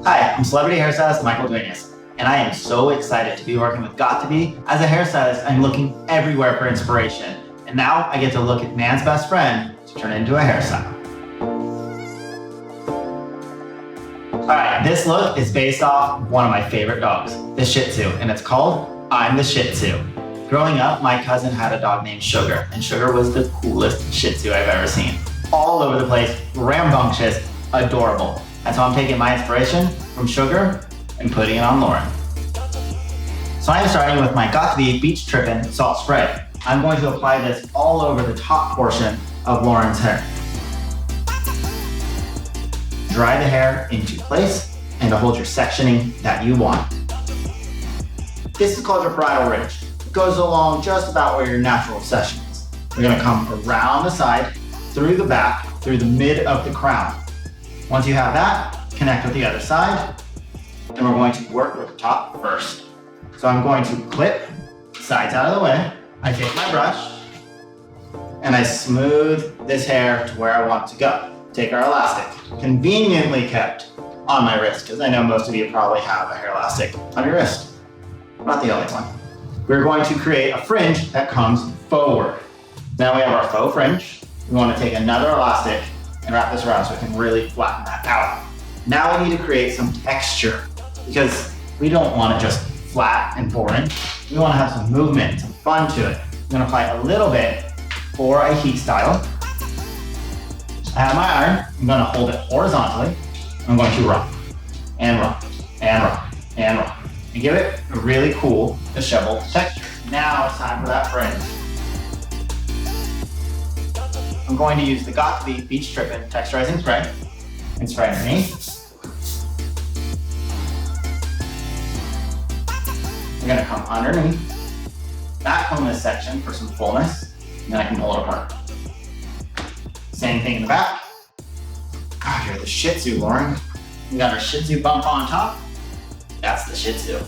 Hi, I'm celebrity hairstylist Michael Duenas, and I am so excited to be working with göt2b. As a hairstylist, I'm looking everywhere for inspiration, and now I get to look at man's best friend to turn it into a hairstyle. Alright, this look is based off one of my favorite dogs, the Shih-Tzu, and it's called I'm The Shih-Tzu. Growing up, my cousin had a dog named Sugar, and Sugar was the coolest Shih Tzu I've ever seen. All over the place, rambunctious, adorable. And so I'm taking my inspiration from Sugar and putting it on Lauren. So I'm starting with my göt2b Beach Trippin Salt Spray. I'm going to apply this all over the top portion of Lauren's hair. Dry the hair into place and to hold your sectioning that you want. This is called your bridal ridge. It goes along just about where your natural section is. We're gonna come around the side, through the back, through the mid of the crown. Once you have that, connect with the other side, and we're going to work with the top first. So I'm going to clip sides out of the way. I take my brush, and I smooth this hair to where I want it to go. Take our elastic, conveniently kept on my wrist, because I know most of you probably have a hair elastic on your wrist. I'm not the only one. We're going to create a fringe that comes forward. Now we have our faux fringe. We want to take another elastic and wrap this around so we can really flatten that out. Now we need to create some texture, because we don't want it just flat and boring. We want to have some movement, some fun to it. I'm going to apply a little bit for a heat style. I have my iron. I'm going to hold it horizontally. I'm going to rock and rock and rock and rock and give it a really cool disheveled texture. Now it's time for that fringe. I'm going to use the göt2b Beach Trippin Texturizing Spray and spray underneath. We're going to come underneath, back on this section for some fullness, and then I can pull it apart. Same thing in the back. God, you're the Shih Tzu, Lauren. We got our Shih Tzu bump on top. That's the Shih Tzu.